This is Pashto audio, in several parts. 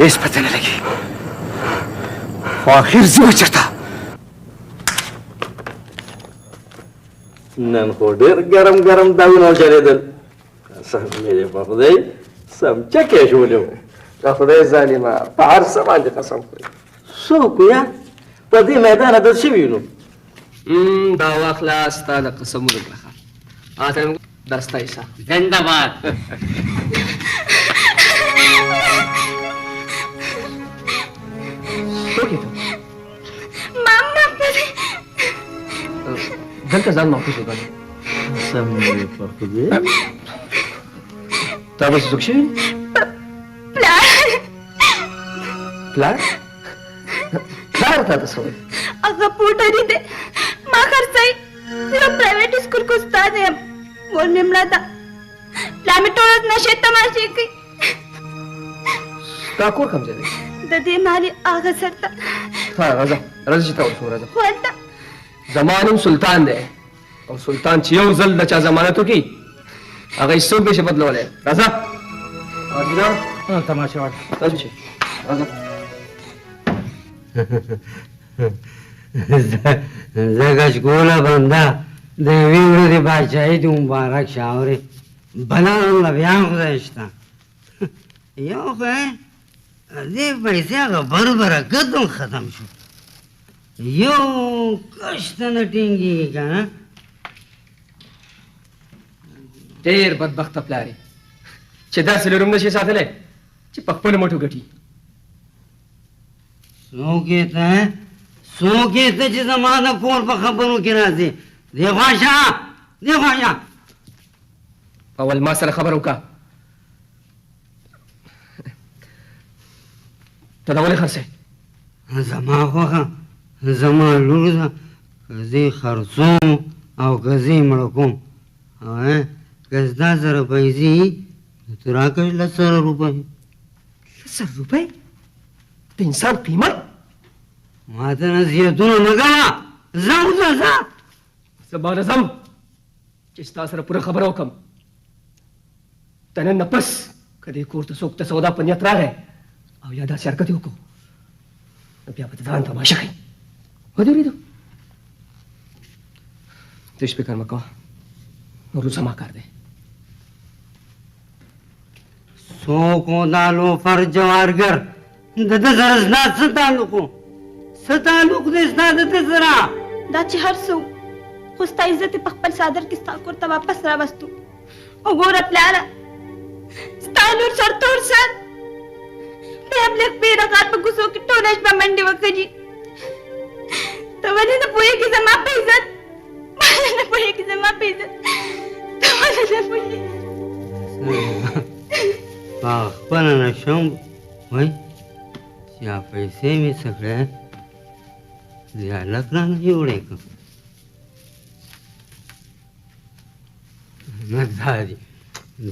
इस पता नहीं लगी आखिर जी बचता नन को डेर गरम गरम दाऊ ना चले दल सब मेरे बापदे समझा क्या शोले बापदे जालिमा पार समाज कसम सो कुया पदी मैदान अदर शिवीनो दावा खलास ताला कसम रखा आता दस्ता ऐसा जिंदाबाद गलत जान माफी होगा सब मेरे बापदे तब सुखशी प्लान प्लान था तो सोए अगर पोटरी दे माँ खर्चाई सिर्फ प्राइवेट स्कूल को उस्ताद है बोल निमला था प्लान में टोरस नशे तमाशे की ताकोर कम जाए दे मारी आगा सरता हाँ राजा राजा चिता उठो राजा बोलता जमानुम सुल्तान दे और सुल्तान चियो जल्द दचा जमानत की अगर इससे भी शपथ लो ले राजा राजा तमाशा वाट राजा राजा जगश गोला बंदा देवी उड़ी बादशाही तुम मुबारक शाहरे बना लव्यां गुज़श्ता यो है दे पैसे का बरबर कदम खत्म शो यो कष्ट न टिंगी का ढेर बदबख्त प्लारे चिदा सिलरुम नशे साथ ले ची पक्पन मोटू गटी सो कहते जिस जमाना कौन पर खबरों के राज़ी देखो अवल मासर खबरों का तदावले खर्चे जमा होगा जमा लूज़ा कज़ी खर्चों और कज़ी मड़कों हैं कज़दा जरा पैसी तुरा कर ₹10 तो इंसान कीमत माता नसीह तूने मगा जाऊँ जा जबान जम चिस्ता सर पूरा खबर हो कम तने नपस कदे कोर्ट सोक्ता सौदा पन्यत्रा है अब यादा शरकत हो को नबिया बतदान तमाशा है वदरी दो तो इस पे कर मका और जमा कर दे सो को दालो फर्जवारगर दद जरजनात सतालुक देसना दद जरा दाची हर सो खुस्ता इज्जत पखपल सादर की स्टाल करता वापस रा वस्तु ओ गोर प्लारा स्टाइलर सरतोर सर टेबलेट पे रखा पे गुस्सों की टोनेज पे मंडी वकजी तो वने न पोए की जमा पे इज्जत न पोए की जमा पे इज्जत तो वने न पोए पखपल न शम भाई या पैसे में सगळे या लग्न एवढे का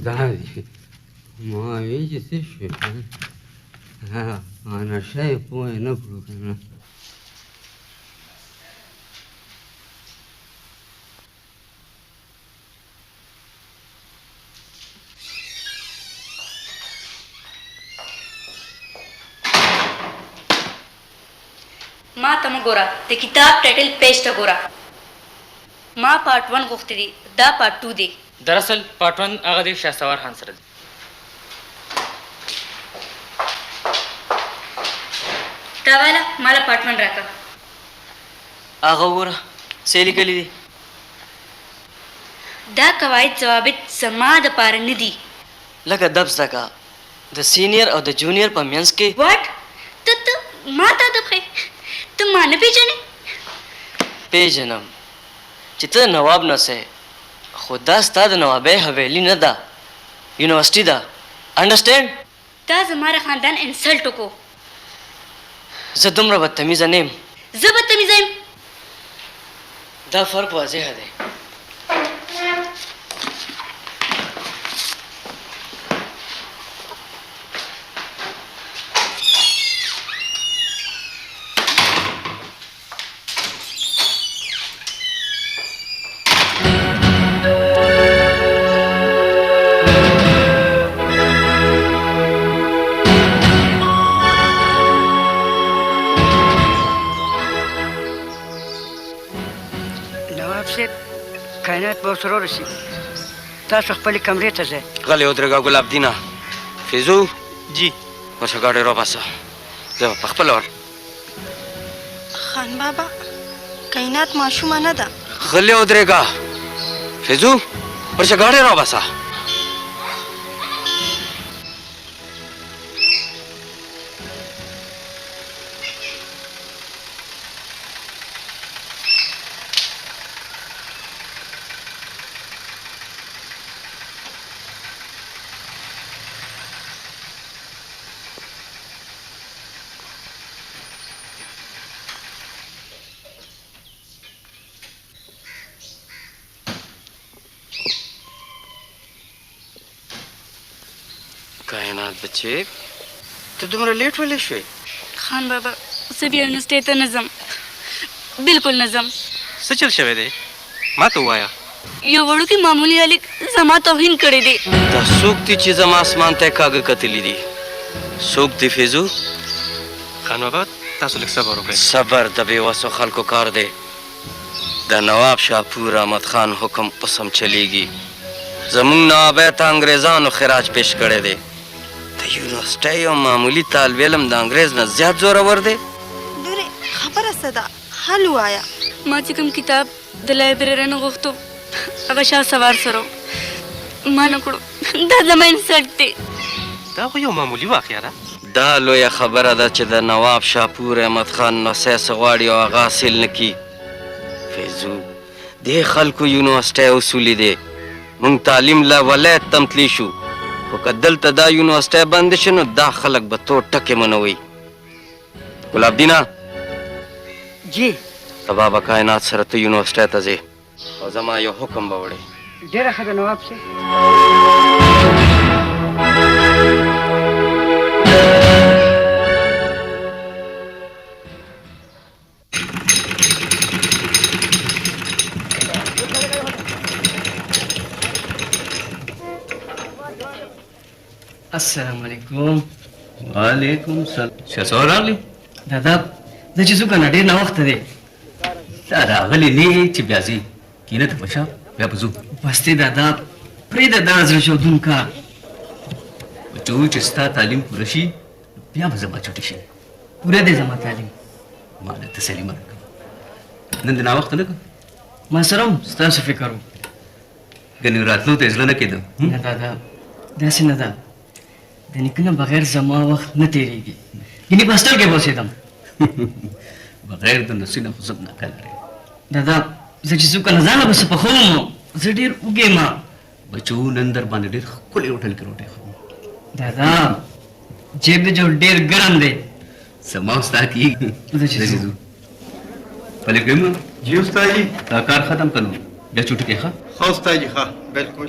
दादी मावेची शिष्य हा ana शय पोय न पुढं माँ तम गोरा ते किताब टाइटल पेस्ट गोरा ما پارت 1 غوښتې دي دا پارت 2 دی. दरअसल पार्ट 1 هغه د شهسوار خان سره دی. دا والا مالا پارت 1 راکړه. هغه وګوره څه لیکلي دي. دا قواعد ضوابط زما د پاره نه دي. لکه دب زده د سینیر او د جونیئر په منځ کې. واټ ته ما ته ادب ښیې؟ ته ما نه پېژنې؟ پیژنم چې ته نواب نه سې، خو دا ستا د نوابۍ حویلي نه ده، یونیورسټي ده. انډرسټینډ؟ تا زما د خاندان انسلټ وکړو. زه دومره بدتمیزه نه یم. زه بدتمیزه یم؟ دا فرق واضحه دی. کائنات به ورسره ورسي. تاسو خپلې کمرې ته ځئ. غلی ودرېږه ګلاب دینه. فیضو جی ورشه ګاډۍ راباسه، زه به پخپله ور. خان بابا کائنات ماشومه نه ده. غلی ودرېږه فیضو ورشه ګاډۍ راباسه. کائنات بچې ته دومره لیټ ولې شوې؟ خان بابا زه بیا یونیورسټۍ ته نه ځم، بلکل نه ځم. څه چل شوی دی ما ته ووایه. یو وړوکی معمولي هلک زما توهین کړی دی. دا څوک دي چې زما اسمان ته یې کاږه کتلي دي؟ څوک دي فیضو؟ خان بابا تاسو لږ صبر وکړئ. صبر د بېوسو خلکو کار دی. د نواب شاپور احمد خان حکم اوس هم چلیږي. زموږ نوابۍ ته انګریزانو خراج پیش کړی دی. د یونیورسټۍ یو معمولي طالب علم د انګریز نه زیات زورور دی. لورې خبره څه ده؟ حل ووایه. ما چې کوم کتاب د لایبررۍ نه غوښتو هغه شهسوار سره ما نه کړو. دا زما انسلټ دی. دا خو یو معمولي واقعه ده. دا لویه خبره ده چې د نواب شاپور احمد خان نوسی څه غواړي او هغه حاصل نه کي. فیضو دې خلکو یونیورسټۍ اصولي دی. موږ تعلیم له ولایت تم تللی شو، خو که دلته دا یونیورسټۍ بندې شي نو دا خلک به تور ټکې منوي. ګلاب دینه جی سبا به کائنات سره ته یونیورسټۍ ته ځې او زما یو حکم به وړې. ډېره ښه ده نواب صاحب. السلام علیکم. وعلیکم سلام. شهسوار راغلی؟ دادا زه چې ځو که نه ډېر ناوخته دی. دا راغلی نه چې بیا ځې کینه ته په شا بیا به ځو. بس دی دادا پرېږده دا زړه شودون کار. بچو چې ستا تعلیم پوره شي بیا به زما چوټې شي. پوره دی زما تعلیم. ما له تسلي مه راکوه. نن د ناوخته نه که ما سره هم ستاسو فکر و. ګنې راتلو ته یې زړه نه کېده. نه دادا داسې نه ده. د نیکه نه بغیر زما وخت نه تېرېږي. ګینې په هسټل کې به اوسېدم. بغیر د نسي نه خو زه ناکه لرې. دادا زه چې څوک نه ځانه به څه پخوم زه ډېر اوږې یم. بچو نن در باندې ډېر ښکلې هوټل کې روټۍ خورم. دادا جیب دې جوړ ډېر ګرم دی. زما او ستا کېږي. زه چې ځو. پلې کوم جی استاد جی دا کار ختم کړو بیا چوټې کې ښه. हाँ उस्ताद जी हाँ बिल्कुल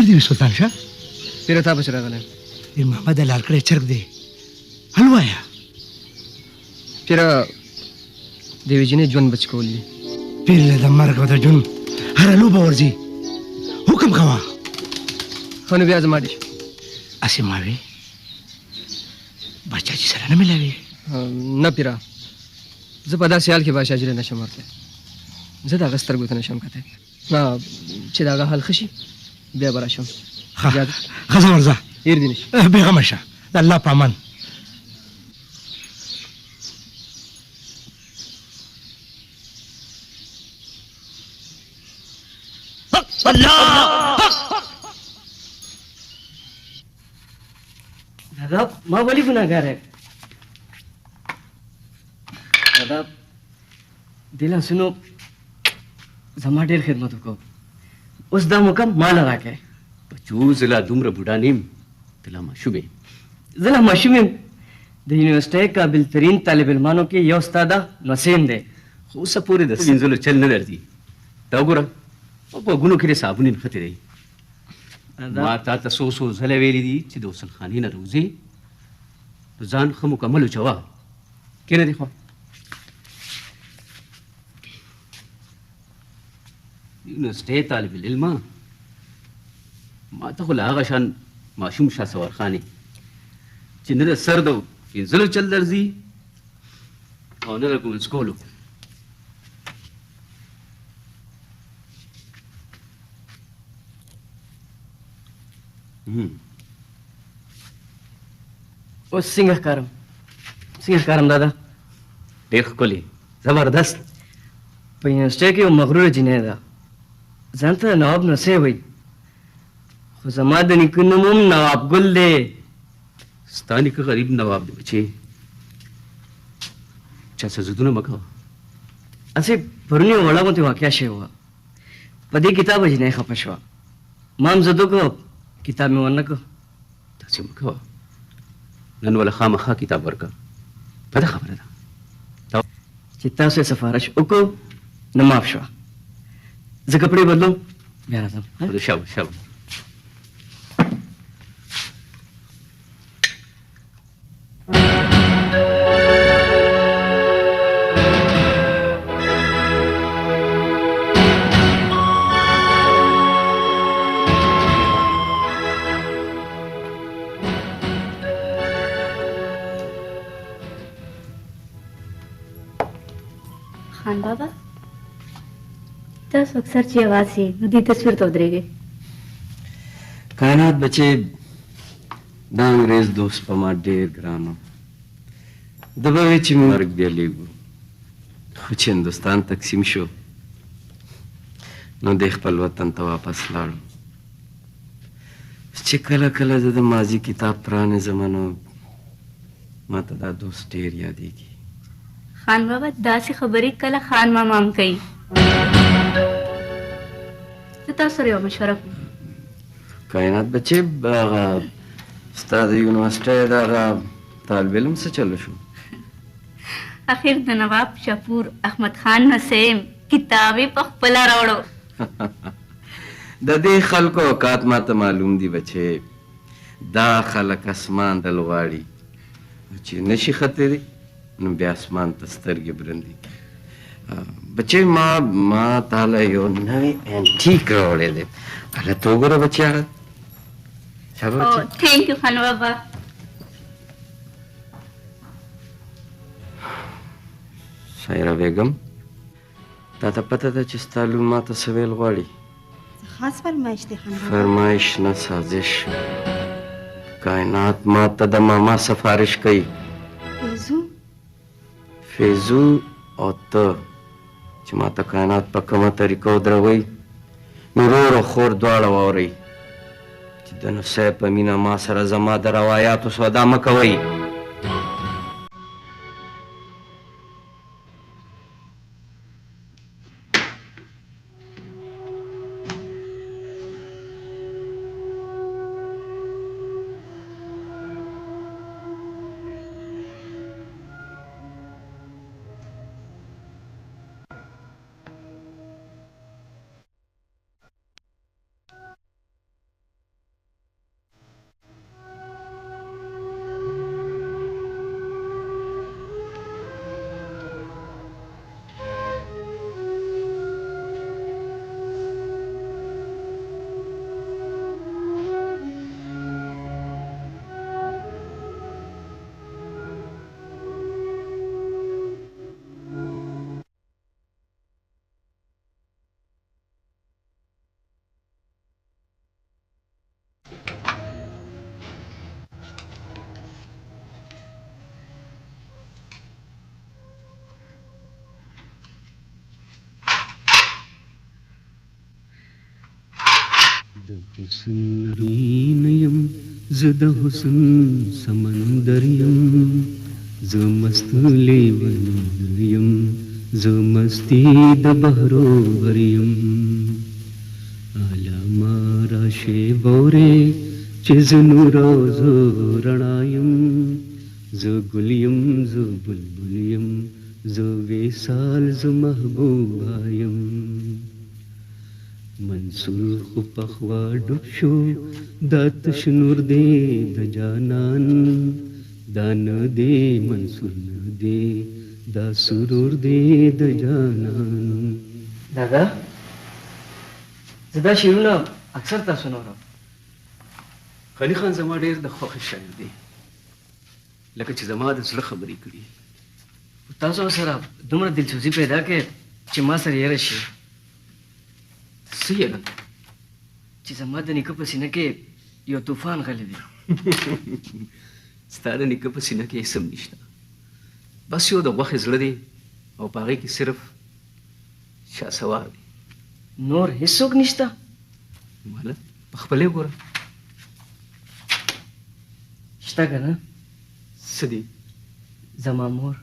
چیر دی سلطان شاه پیر تا بچ راغله د محمد لال کړه چرګ دی حلوایا پیر دیوی جنې ژوند بچ کولی پیر د مرګ او د جون هر لوبه ورځي حکم کوا خو نو بیا زما دي اسې ماوي بچا چې سره نه ملاوي نه پیرا زه په داسې حال کې بادشاه جیله نشم ورته زه د هغه سترګو ته نشم کتلی چې د هغه حال ښه شي بیا به راشم ښځه ورځه هېر دې نه شي بېغمه شه د الله په امان दादा मां वली गुनाहगार है दादा दिला सुनो زما ډېر خدمت وکړو اوس دا مقام ما له راکړی بچو زه لا دومره بوډا نه یم ته لا ماشوم یې زه لا ماشوم یم د یونیورسټۍ قابل ترین طالب علمانو کې یو ستا ده نسیم دی خو اوسه پورې د وینځلو چل نه درځي دا وګوره په غوږونو کې د صابون نښتې دی ما تا ته څو ځله ویلي دي چې د غسل خانې نه راوځې نو ځان ښه مکمل وچوه کښېنه دې خوا یونیورسټۍ طالب العلمه ما ته خو له هغه شان ماشوم شاه سوار خانې چې نه د سر د وینځلو چل درځي او نه د ګونځ کولو اوس څنګه ښکارم دادا ډېر ښکلې زبردست په یونیورسټۍ کې یو مغروره جینۍ ده ځان ته نواب نسی وایي خو زما د نیکه نوم هم نواب ګل دی ستا نیکه غریب نواب دی بچې چا څه زدونه مه کوه هسې پرون یو وړه غوندې واقعه شوې وه په دې کتابه جینۍ خفه شوه ما هم زده کړو کتاب مې ونه کړ داسې مه کوه نن وله خامخا کتاب ورکړه بده خبره ده چې تاسو یې سفارش وکړو نه معاف شوه زه کپړې بدلوم بیا راځم شابه खान बाबा तस अक्सर ची आवाज से नदी तस्वीर तो उतरेगी कायनात बचे دا انګريز دوست په ما ډېر ګرانو د به وی چې مرګ بیا لیږو خو چې هندوستان تقسیم شو نو د خپل وطن ته واپس لاړو چې کله کله زه د ماضي کتاب پرانیزم نو ما ته دا دوست ډېر یادېږي खान बाबा दासी खबरी कला खान मामा हम कही तो तस रे मशवरा कायनात बचे ستا د یونیورسټۍ دغه طالب علم څه چلو شو आखिर د नवाब شپور احمد خان نسیم کتابي په خپل راوړو د دې خلکو اوقات ماته معلوم دي بچې دا خلک اسمان دل غواړي چې نشي ختلی نو بیا اسمان ته سترګې برندي بچې ما تاله یو نوی انټیک راوړی دی هلته وګوره بچې هغه thank you Khan Baba شاعره بیگم تا ته پته ده چې ستا لور ما ته څه ویل غواړي خاص فرمایش دی خان بابا فرمایش نه سازش کائنات ما ته د ماما سفارش کوي فیضو او ته چې ما ته کائنات په کومه طریقه ودروئ نو ورور او خور دواړه واورئ چې د نصیب په مینه ما سره زما د روایاتو سودا مه کوئ حسن رین یم زه د حسن سمندر یم زه مست لیون یم زه مستی د بحرو بر یم علامه راشې بورې چې زه نور او زه رڼا یم زه ګل یم زه بلبل یم زه وصال زه محبوبه یم منصور خو پخوا ډوب شو دا تش نور دی د جانان دا نه دی منصور نه دی دا سرور دی د جانان. دادا زه دا شعرونه اکثر تاسو نه اورم. غني خان زما ډېر د خوښې شاعر دی لکه چې زما د زړه خبرې کړي. تاسو سره دومره دلچسپي پیدا کړې چې ما سره یې راشي څه یې چې زما د نیکه په سینه کې یو طوفان غلی دی. ستا د نیکه په سینه کې هېڅ هم نشته، بس یو د غوښې زړه دی او په هغې کې صرف شهسوار دی. نور هېڅوک نشته؟ ماله په خپلې ګوره. شته که نه؟ څه دی؟ زما مور.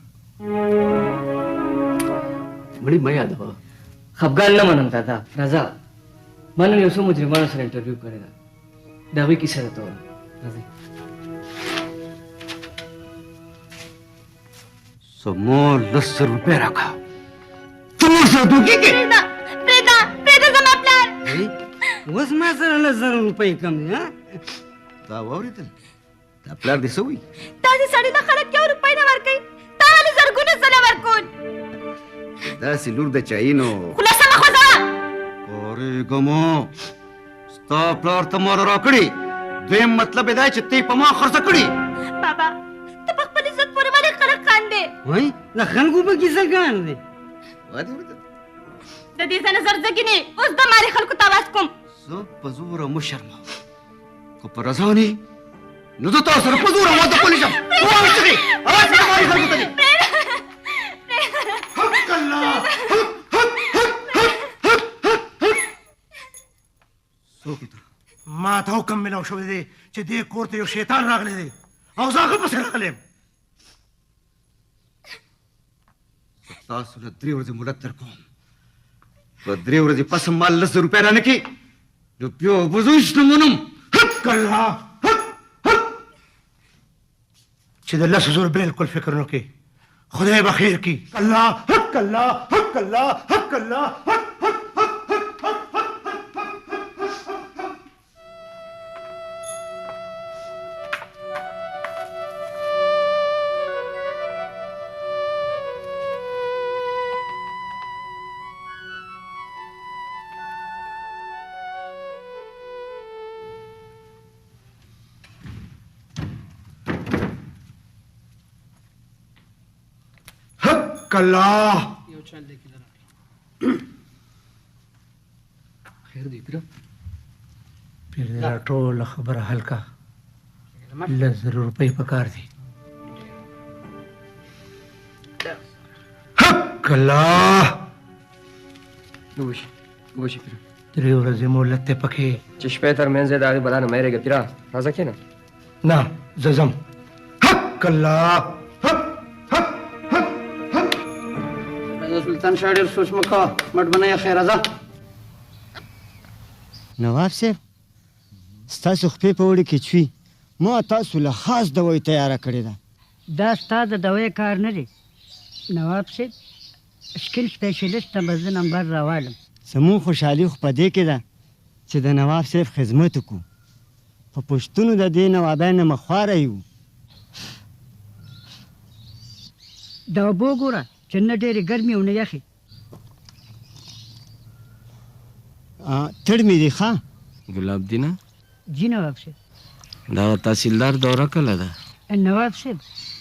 مړې مه یادوه. خفګان نه منم دادا، راځه. ما نن یو څو مجرمانو سره انټرویو کړې ده، د هغوی کیسه درته وایم. راځئ. سمور 10 روپے راکا تمور سره دوکې کې پرېږده زما پلار. اوس ما سره 10 روپۍ کم دي ها؟ دا واورېدل دا پلار دې څه وایي؟ داسې سړي ته خلک یو روپۍ نه ورکوي، تا ولې زرګونه ځله ورکول؟ داسې لور د چایي نو خوله سمه خوځوه. پورېږمو ستا پلار ته ما راکړي، دویم مطلب یې دی چې ته یې په ما خرڅه کړي. بابا ته په خپل عزت پورې ولې خلک خاندې؟ وایي د خلکو په کیسه ګان دی. د دې ځای نه زرځګینې اوس د مارې خلکو ته آواز کوم. زه په زوره مه شرموه، که په رضا نه نو زه تاسو سره په زوره واده کولی شم. اواز کړئ، اواز کړئ مارې خلکو ته دې. حق الله څوک ته ما ته حکم ملاو شوی دی چې دې کور ته یو شیطان راغلی دی او زه هغه پسې راغلی یم. تاسو له 3 ورځې مهلت درکوم، په 3 ورځې پس هم ما 10 روپۍ رانه کړي نو بیا به زه هېڅ نه منم. حق الله چې د 10 زره بالکل فکر نه کوي، خدای به خیر کړي. الله حق الله حق الله حق الله حق الله. خیر دی پیره؟ پیر دا ټوله خبره حل کا، 10 روپۍ پکار دي. حق الله. وبشي پیره. 3 ورځې مهلت دی پکې. چې شپې تر منځ د هغې بلا نه مه یېرېږه پیره. راځه کښېنه. نه زه ځم. حق الله. سلطان شاه ډېر سوچ مه کوه، مټ به نه یې خیره ځه. نواب صاحب ستاسو خپې په وړي کې چوي، ما تاسو له خاص دوایي تیاره کړې ده. دا ستا د دوایي کار نه دی نواب صاحب، سکل سپیشلیسټ ته به زه نمبر راوالم. زموږ خوشحالي خو په دې کې ده چې د نواب صاحب خدمت وکړو، په پوښتنو د دې نوابۍ نه مخواره یو. دا اوبه ګوره چې نه ډېرې ګرمې او نه یخې. تړ مې دی ښه. ګلاب دینه جی نواب صاحب. دا تحصیلدار دوره کله ده؟ نواب صاحب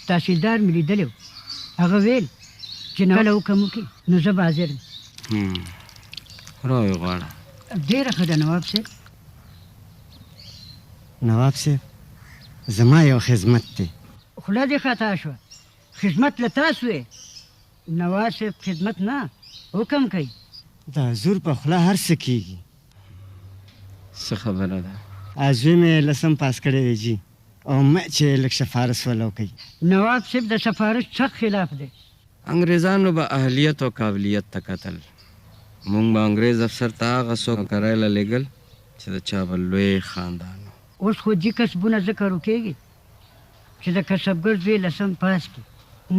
تحصیلدار مې لیدلی و، هغه ویل چې کله حکم وکړي نو زه به حاضر یم. راویې غواړه. ډېره ښه ده نواب صاحب. نواب صاحب زما یو خدمت دی. خوله دې خطا شوه، خدمت له تاسو یې. نواب صاحب خدمت نه، حکم کوي. دا زور په خوله هر څه کېږي. څه خبره ده؟ زوی مې لسم پاس کړی دی جی، او مې چې لږ سفارش ولا کوي. نواب صاحب د سفارش سخت خلاف دی. انګریزانو به اهلیت او قابلیت ته کتل. مونږ به انګریز افسر ته هغه څوک کرایله لېږل چې د چا به لوی خاندان. اوس خو دې کسبونه ذکر وکېږي چې د کسبګر زوی لسم پاس کړي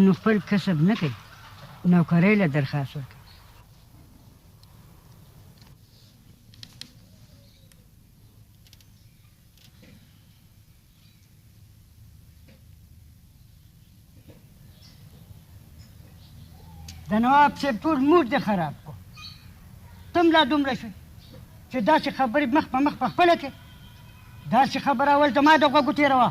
نو خپل کسب نه کوي، نوکرۍ له درخواست ورکوي. د نواب صاحب ټول موډ دې خراب کړو. ته هم لا دومره شوې چې داسې خبرې مخ په مخ په خپله کې داسې خبره اول زما د غوږو تېروه.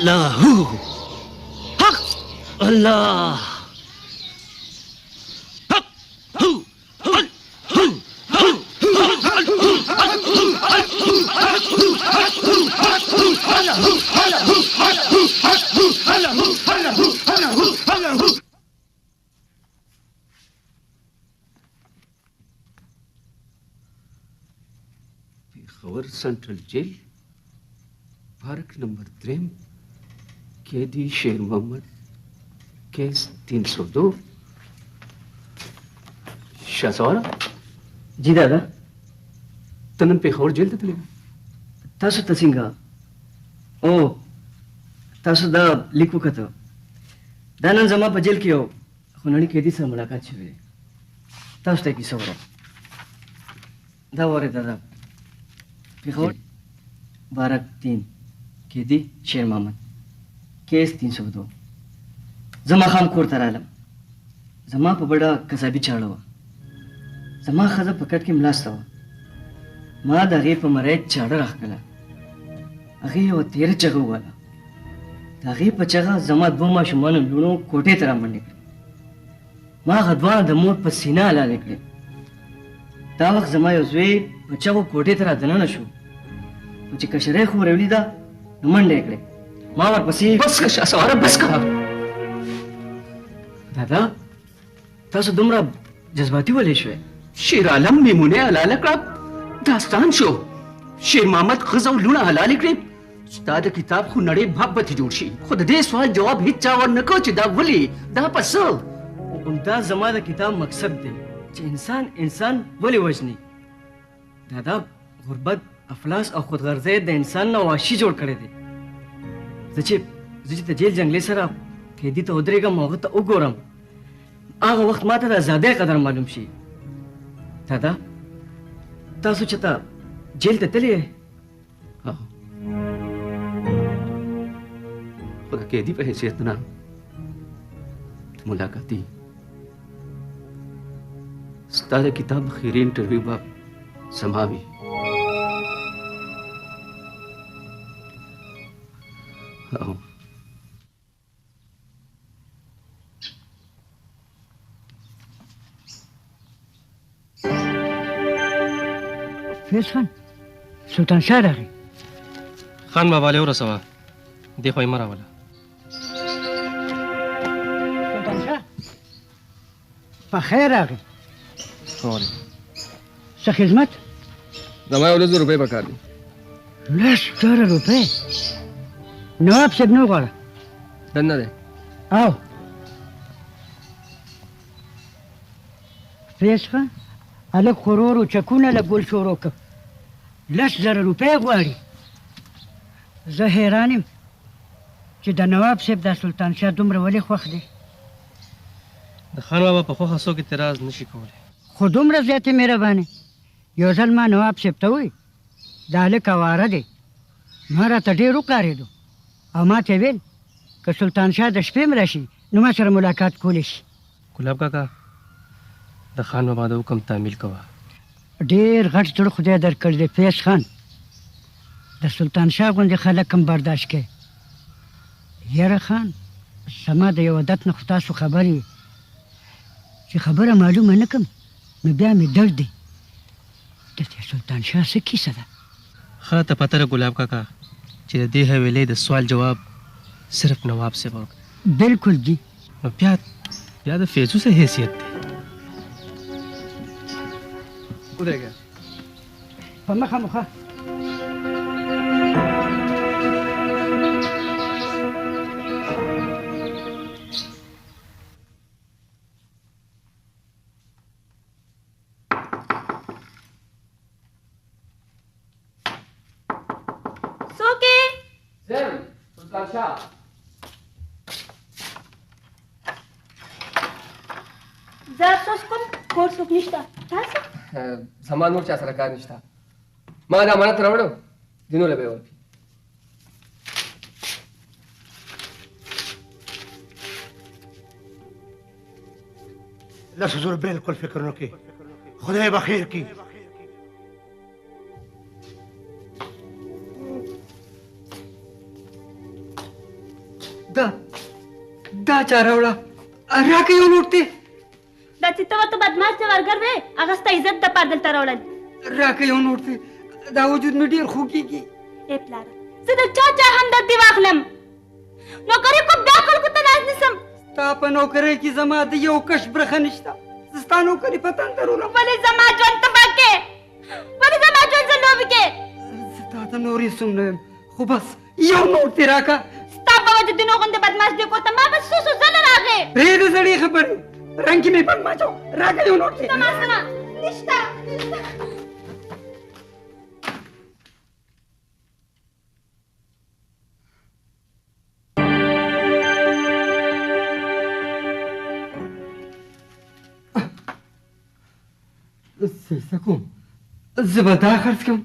الله حق الله Peshawar central jail park number 3 कैदी शेर मोहम्मद केस 302 शाहसवारा जी दादा तनन पेशावर जेल ته تللی تاسو ته څنګه او تاسو دا لیکو کته دا نن زما په جیل کې یو خونړي قیدي سره ملاقات شوې تاسو ته کیسه وره دا وره दादा पेशावर पार्क 3 कैदी शेर मोहम्मद केस 302 زما خام کور ته رالم زما په بڑا کسابي چاړه وه زما ښځه په کټ کې ملاسته وه ما د هغې په مرۍ چاړه راښکله هغې یوه تېره چغه وواله د هغې په چغه زما دوه ماشومانو لوڼو کوټې ته رامنډې کړې ما هغه دواړه د مور په سینه حلالې کړې دا وخت زما یو زوی په چغو کوټې ته را دننه شو خو چې کشرۍ خو ورې ولیده نو منډه یې کړې ما ورپسې بس که شهسواره بس که दादा تاسو دومره جذباتي ولې شوې شیر عالم میمونه حلاله کړه داستان شو شیر محمد ښځه او لوڼه حلالې کړې ستا د کتاب خو نړۍ محبت جوړ شي خو د دې سوال جواب هیڅ چا ورنه کړ چې دا ولې دا په څه دا زما د کتاب مقصد دی چې انسان ولې وژني दादा غربت افلاس او خودغرضۍ د انسان نه وحشي جوړ کړی دی زه چې د جیل جنګلې سره قیدي ته ودرېږم هغه ته وګورم هغه وخت ما ته د ازادۍ قدر معلوم شي दादा تاسو چېرته جیل ته تللی یې خو د قیدي په حیثیت نه ملاقاتي ستا د کتاب خیري انټرویو به زما وي فیض خان سلطان شاه راغی خان بابا له ورسوه دی خو یې مه راوله سلطان شاه په خیر راغی څه خدمت زما یو 100 روپۍ پکار دي 100 روپۍ نواب صاحب نه غواړه دننه دی او فیض خان هلک خورور و چکونه له ګل شروع کړ 100,000 روپۍ غواړي زه حیران یم چې د نواب صاحب د سلطان شاه دومره ولې خوښ دی د خان بابا په خوښه څوک اعتراض نشي کولی خو دومره زیاتې مهرباني یو ځل ما نواب صاحب ته ووایي دا هلک اواره دی ما راته ډېر وکارېدو او ما ته ویل که سلطان شاه د شپې م راشي نو ما سره ملاقات کولی شي ګلاب کاکا د خان بابا د حکم تعمیل کوه. ډېر غټ زړه خدای درکړی دی فیض خان. د سلطان شاه غوندې خلک هم برداشت کوي. یاره خان زما د یو عادت نه خو تاسو خبر یې چې خبره معلومه نه کړم نو بیا مې درد دی. د دې سلطان شاه څه کیسه ده؟ ښه ته پته ده ګلاب کاکا چې د دې حویلې د سوال جواب صرف نواب صاحب وکړ. بالکل دی. نو بیا د فیضو څه حیثیت دی؟ ودرېږه. په مخه مخه زما نور چا سره کار نشته. ما دا امانت راوړو دینو له به ورکړي. لس زور بالکل فکر نه کوي. خدای به خیر کړي. دا چا راوړه راکه یو نوټ دی. دا چې ته بدماش جوارګر وې هغه ستا عزت دپاره دلته راوړل. راکه یو نوټ دی. دا وجود مې ډېر خوږ کېږي. ای پلاره زه د چا همدردي واخلم نوکري کوم بیا خلکو ته ناز نیسم. ستا په نوکرۍ کې زما د یو کش برخه نشته. زه ستا نوکري په تن درولم. ولې زما ژوند تباه کې؟ ولې زما ژوند زه لوبې کې؟ زه تا ته نور هېڅ هم نه یم خو بس یو نوټ دې راکه. ستا په وجه دینو غوندې بدماش دې کور ته ما به څو ځله راغې. پرېږده زړې خبرې رنګ کې مې بند ماچو. راکه یو نوټ دی. زما سره نشته. څه کوم؟ زه به دا خرڅ کړم.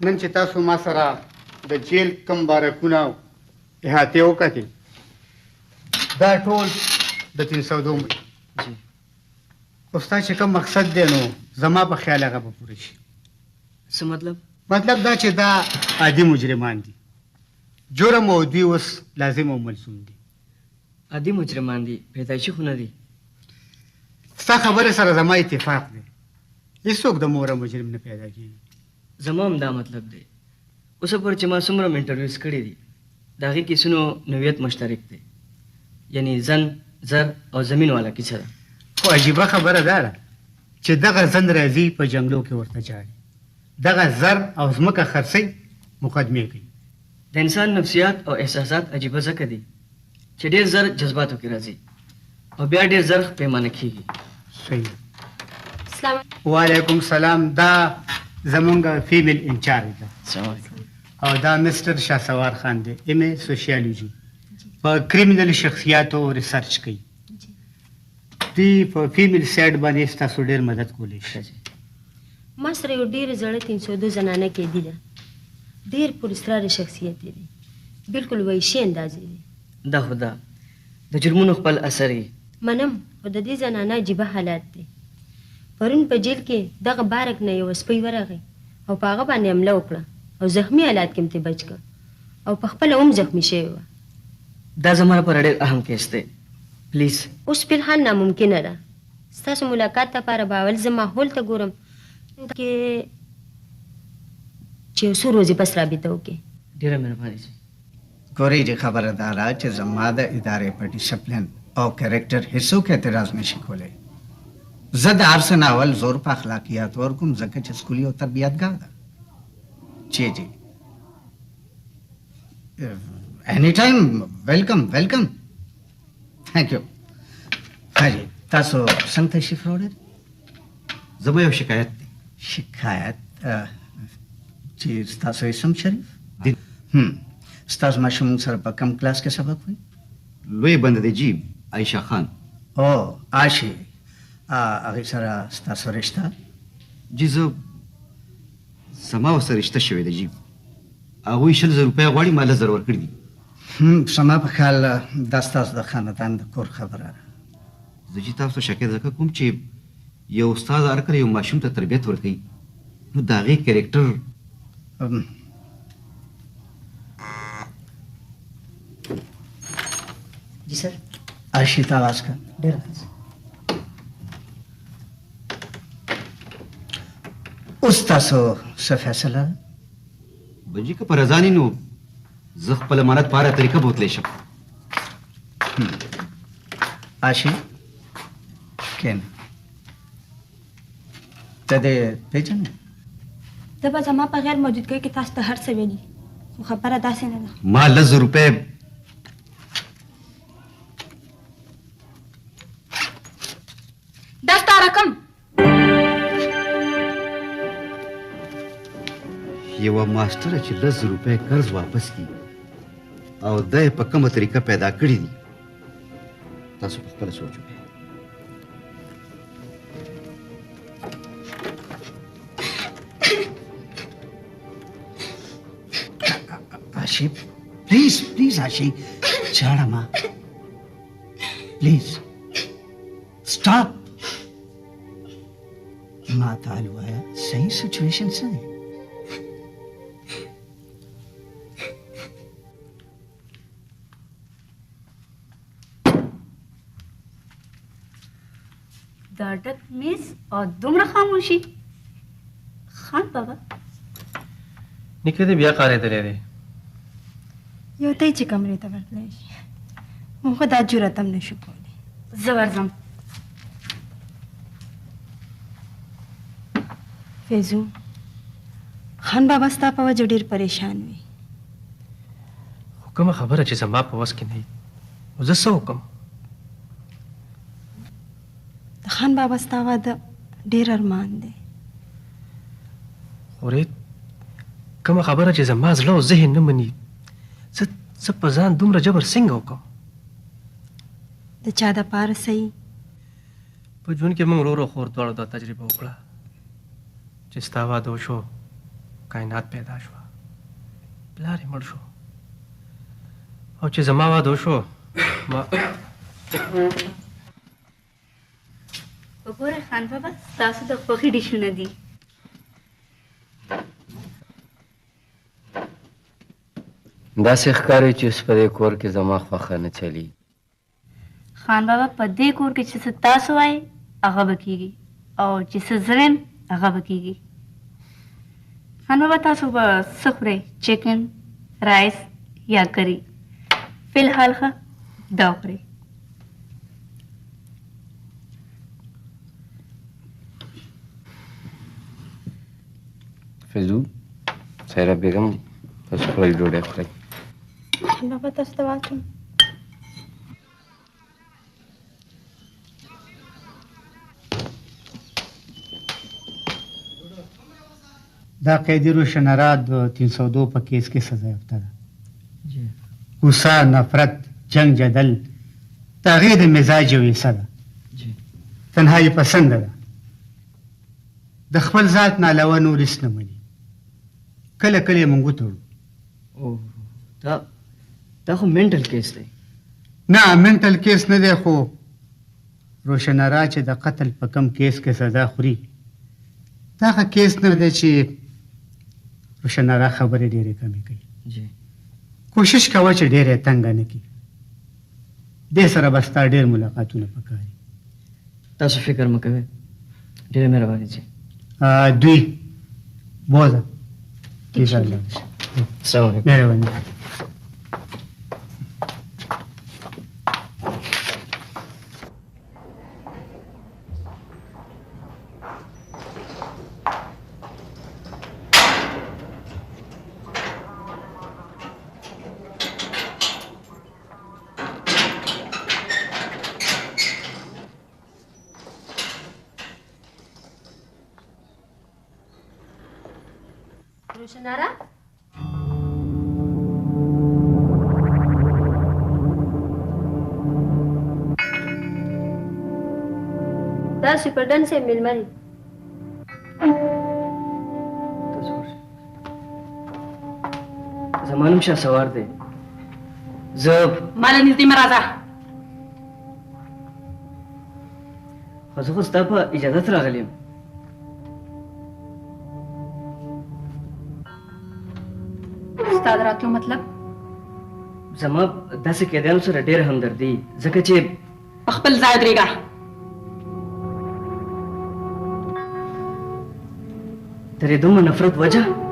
نن چې تاسو ما سره د جیل کم بارکونه احاطې وکتې دا ټول د 302 استاد چې کوم مقصد دی نو زما په خیال هغه به پوره شي. څه مطلب؟ مطلب دا چې دا عادي مجرمان دي. جرم او دوی اوس لازم او ملزوم دي. عادي مجرمان دي پیدایشي خو نه دي. ستا خبره سره زما اتفاق دی. هېڅوک د موره مجرم نه پیدا کېږي. زما هم دا مطلب دی. اوسه پورې چې ما څومره هم انټرویوز کړي دي د هغې کیسونو نوعیت مشترک دی. یعنی زن زر او زمین والا کیسه ده. خو عجیبه خبره دا ده چې دغه زن راځي په جنګلو کې ورته چاړي. دغه زر او ځمکه خرڅوي مقدمې کوي. د انسان نفسیات او احساسات عجیبه ځکه دي چې ډېر زر جذباتو کې راځي او بیا ډېر زر پیمانه کېږي. صحیح. السلام وعلیکم سلام. دا زمونږ فیمیل انچارج ده. السلام علیکم. او دا مستر شاسوار خان دی. ایم اے سوشیالوجي په کریمینل شخصیاتو ریسرچ کوي. دی په فیمیل سایډ باندې ستاسو ډېر مدد کولی شي. ما سره یو ډېر زړه 302 زنانه قیدي ده. ډېر پراسرار شخصیت دی. بالکل وحشي اندازې دی. دا خو دا د جرمونو خپل اثر یې. منم خو د دې زنانه عجیبه حالات دی. پرون په جیل کې دغه بارک نه یو سپی ورغی او په هغه باندې حمله وکړه او زخمی حالات کې مې بچ کړ او په خپله هم زخمی شوی وه. دا زما لپاره ډېر اهم کیس دی. پلیز اوس فلحال ناممکنه ده. ستاسو ملاقات لپاره به اول زه ماحول ته ګورم کې چې یو څو ورځې پس رابطه وکړې. ډېره مهرباني شي. ګورې چې خبره دا ده چې زما د ادارې په ډسپلین او کریکټر هیڅوک اعتراض نشي کولی. زه د هر څه نه اول زور په اخلاقیات ورکوم ځکه چې سکولي او تربیتګاه ده. جی اینی ٹائم ویلکم ویلکم. تھینک یو. हाजी تاسو څنګه تشریف راوړل زما یو شکایت دی شکایت چې تاسو اسم شریف ستاسو ماشوم سره په کم کلاس کې سبق وایي لوی بنده دی جی عایشه خان او عاشي هغې سره ستاسو رشته جی زه زما ورسره رشته شوې ده جی هغوی 100,000 روپۍ غواړي ما 10,000 ورکړي دي زما په خیال دا ستاسو د خاندان د کور خبره ده زه چې تاسو شکایت ځکه کوم چې یو استاد هر کله یو ماشوم ته تربیت ورکوي نو د هغې کرکټر जी सर आशिता आवाज का اوس تاسو څه فیصله بجی که پر ځانې نو زه خپل امانت په هره طریقه بوتلی شم آشي کېنه ته دې پېژنې ده به زما په غیر موجودګۍ کې تاسو ته هر څه ویلي خو خبره داسې نه ده ما 10,000 روپۍ دا ستا رقم یوه ماسټره چې 10,000 روپۍ قرض واپس کړي او دا یې په کومه طریقه پیدا کړي دي تاسو په خپله سوچ وکړئ आशी प्लीज प्लीज आशी ژاړه ما प्लीज स्टॉप ما ته حال ووایه صحیح سچویشن څه دی دا ډک میز او دومره خاموشي خان بابا نیکه دې بیا کارېدلی دی یو تی چې کمرې ته ورتلی شي موږ خو دا جرأت هم نشو کولی زه ورځم فیضو خان بابا ستا په وجه ډېر پریشان وي خو کومه خبره چې زما په وس کې نه وي نو زه څه وکړم د خان بابا ستا واده ډېر ارمان دی خورید کومه خبره چې زما زړه او ذهن نه مني زه په ځان دومره جبر څنګه وکړم د چا دپاره صحیح په ژوند کې موږ ورور او خور دواړو دا تجربه وکړه چې ستا واده وشو کائنات پیدا شوه پلار یې مړ شو او چې زما واده وشو ما وګوره خان بابا ستاسو د خوښې ډیشونه دي داسې ښکاري چې اوس په دې کور کې زما خوښه نه چلی خان بابا په دې کور کې چې څه تاسو وایي هغه به کېږي او چې څه زه وایم هغه به کېږي خان بابا تاسو به څه خورئ چکن رایس یا کری فی الحال ښه دا وخورئ فیضو سیرا بیگم تاسو خپله ډوډۍ خورئ خان بابا تاسو ته واچوم دا قیدی روشنارا د 302 په کیس کې سزا یافته ده غصه نفرت جنگ جدل د هغې د مزاج یو حصه ده تنهایي پسنده ده د خپل ذات نه علاوه نور هېڅ نه مني کله کله یې موږ وتړو دا خو منټل کیس دی نه منټل کیس نه دی خو روشنارا چې د قتل په کم کیس کې سزا خوري دا هغه کیس نه دی چې روشنارا خبرې ډېرې کمې کوي کوشش کوه چې ډېرې تنګه نه کړي دې سره به ستا ډېر ملاقاتونه پکار دي تاسو فکر مه کوئ ډېره مهرباني چې دوی بوزه ٹھیک ہے السلام علیکم مهرباني روشنارا دا سپردن سے ملمری زمانم شاه سوار دی زه مال نږدې مه راځه. خو زه خو ستا په اجازت راغلی یم. ستا د راتلو مطلب؟ زما داسې قیدیانو سره ډېره همدردي ځکه چې په خپل ځای درېږه. درېدو مو نفرت وجه